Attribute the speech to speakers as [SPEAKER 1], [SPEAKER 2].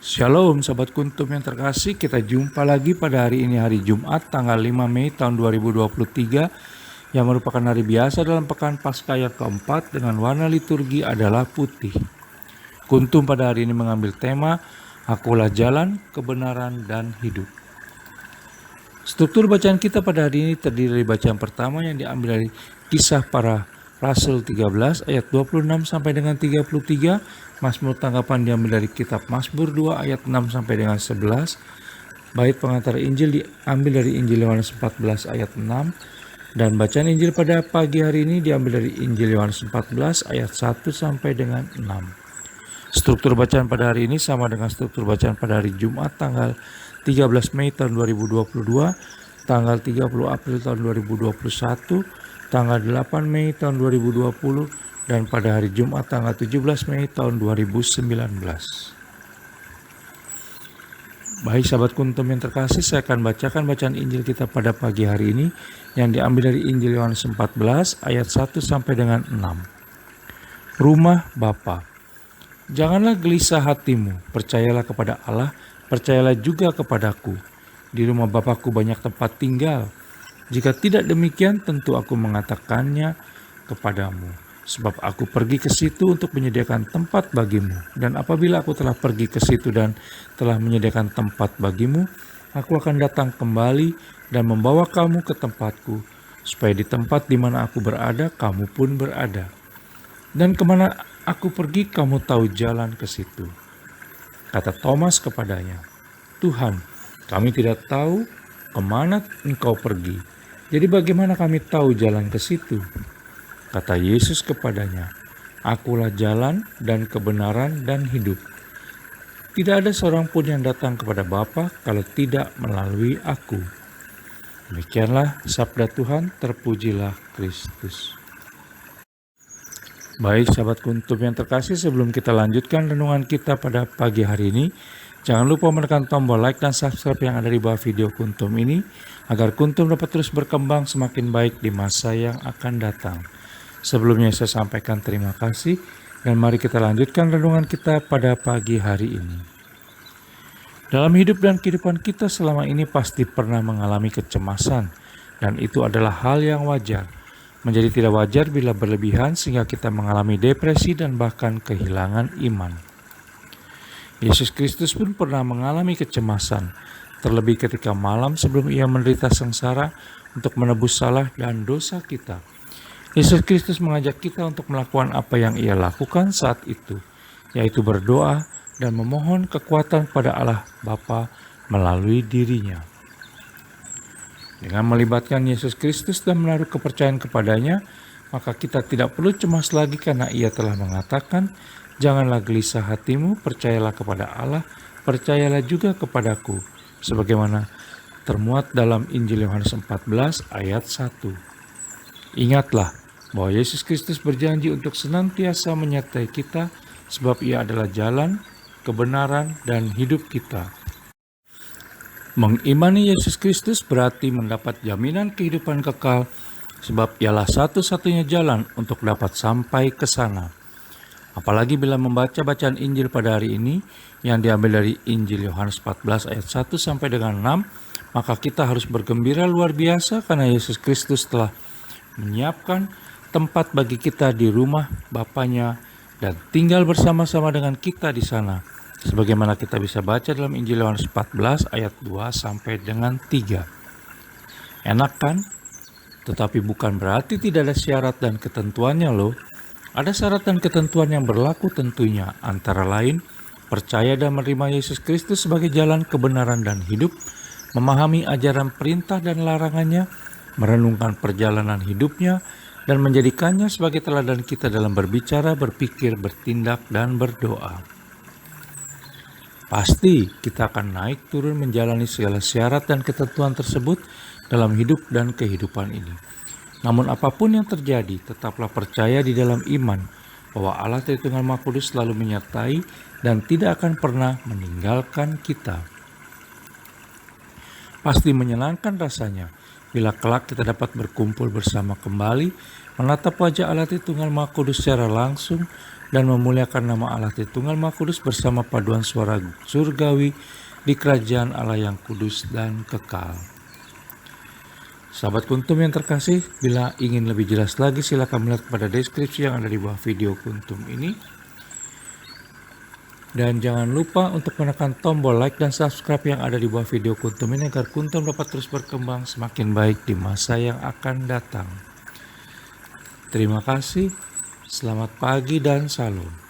[SPEAKER 1] Shalom Sobat Kuntum yang terkasih, kita jumpa lagi pada hari ini, hari Jumat tanggal 5 Mei tahun 2023 yang merupakan hari biasa dalam pekan Paskah yang keempat dengan warna liturgi adalah putih. Kuntum pada hari ini mengambil tema Akulah Jalan, Kebenaran, dan Hidup. Struktur bacaan kita pada hari ini terdiri dari bacaan pertama yang diambil dari Kisah Para Rasul 13 ayat 26 sampai dengan 33, Mazmur tanggapan diambil dari kitab Mazmur 2 ayat 6 sampai dengan 11, bait pengantar Injil diambil dari Injil Yohanes 14 ayat 6, dan bacaan Injil pada pagi hari ini diambil dari Injil Yohanes 14 ayat 1 sampai dengan 6. Struktur bacaan pada hari ini sama dengan struktur bacaan pada hari Jumat tanggal 13 Mei tahun 2022, tanggal 30 April tahun 2021, tanggal 8 Mei tahun 2020, dan pada hari Jumat tanggal 17 Mei tahun 2019. Baik sahabat Kuntum yang terkasih, saya akan bacakan bacaan Injil kita pada pagi hari ini yang diambil dari Injil Yohanes 14 ayat 1 sampai dengan 6. Rumah Bapa. Janganlah gelisah hatimu, percayalah kepada Allah, percayalah juga kepadaku. Di rumah Bapakku banyak tempat tinggal. Jika tidak demikian, tentu aku mengatakannya kepadamu. Sebab aku pergi ke situ untuk menyediakan tempat bagimu. Dan apabila aku telah pergi ke situ dan telah menyediakan tempat bagimu, aku akan datang kembali dan membawa kamu ke tempatku, supaya di tempat di mana aku berada, kamu pun berada. Dan kemana aku pergi, kamu tahu jalan ke situ. Kata Thomas kepadanya, Tuhan, kami tidak tahu kemana engkau pergi. Jadi bagaimana kami tahu jalan ke situ? Kata Yesus kepadanya, Akulah jalan dan kebenaran dan hidup. Tidak ada seorang pun yang datang kepada Bapa kalau tidak melalui aku. Demikianlah sabda Tuhan, terpujilah Kristus. Baik sahabat Kuntum yang terkasih, sebelum kita lanjutkan renungan kita pada pagi hari ini, jangan lupa menekan tombol like dan subscribe yang ada di bawah video Kuntum ini, agar Kuntum dapat terus berkembang semakin baik di masa yang akan datang. Sebelumnya saya sampaikan terima kasih, dan mari kita lanjutkan renungan kita pada pagi hari ini. Dalam hidup dan kehidupan kita selama ini pasti pernah mengalami kecemasan, dan itu adalah hal yang wajar. Menjadi tidak wajar bila berlebihan sehingga kita mengalami depresi dan bahkan kehilangan iman. Yesus Kristus pun pernah mengalami kecemasan, terlebih ketika malam sebelum ia menderita sengsara untuk menebus salah dan dosa kita. Yesus Kristus mengajak kita untuk melakukan apa yang ia lakukan saat itu, yaitu berdoa dan memohon kekuatan pada Allah Bapa melalui dirinya. Dengan melibatkan Yesus Kristus dan menaruh kepercayaan kepadanya, maka kita tidak perlu cemas lagi karena ia telah mengatakan, janganlah gelisah hatimu, percayalah kepada Allah, percayalah juga kepadaku, sebagaimana termuat dalam Injil Yohanes 14 ayat 1. Ingatlah bahwa Yesus Kristus berjanji untuk senantiasa menyertai kita, sebab ia adalah jalan, kebenaran, dan hidup kita. Mengimani Yesus Kristus berarti mendapat jaminan kehidupan kekal, sebab ialah satu-satunya jalan untuk dapat sampai ke sana. Apalagi bila membaca bacaan Injil pada hari ini yang diambil dari Injil Yohanes 14 ayat 1 sampai dengan 6, maka kita harus bergembira luar biasa karena Yesus Kristus telah menyiapkan tempat bagi kita di rumah Bapanya dan tinggal bersama-sama dengan kita di sana. Sebagaimana kita bisa baca dalam Injil Yohanes 14 ayat 2 sampai dengan 3. Enak kan? Tetapi bukan berarti tidak ada syarat dan ketentuannya loh. Ada syarat dan ketentuan yang berlaku tentunya, antara lain percaya dan menerima Yesus Kristus sebagai jalan kebenaran dan hidup, memahami ajaran perintah dan larangannya, merenungkan perjalanan hidupnya, dan menjadikannya sebagai teladan kita dalam berbicara, berpikir, bertindak, dan berdoa. Pasti kita akan naik turun menjalani segala syarat dan ketentuan tersebut dalam hidup dan kehidupan ini. Namun apapun yang terjadi, tetaplah percaya di dalam iman bahwa Allah Tritunggal Maha Kudus selalu menyertai dan tidak akan pernah meninggalkan kita. Pasti menyenangkan rasanya bila kelak kita dapat berkumpul bersama kembali, menatap wajah Allah Tritunggal Maha Kudus secara langsung, dan memuliakan nama Allah Tritunggal Maha Kudus bersama paduan suara surgawi di kerajaan Allah yang kudus dan kekal. Sahabat Kuntum yang terkasih, bila ingin lebih jelas lagi silakan melihat pada deskripsi yang ada di bawah video Kuntum ini. Dan jangan lupa untuk menekan tombol like dan subscribe yang ada di bawah video Kuntum ini agar Kuntum dapat terus berkembang semakin baik di masa yang akan datang. Terima kasih, selamat pagi dan salam.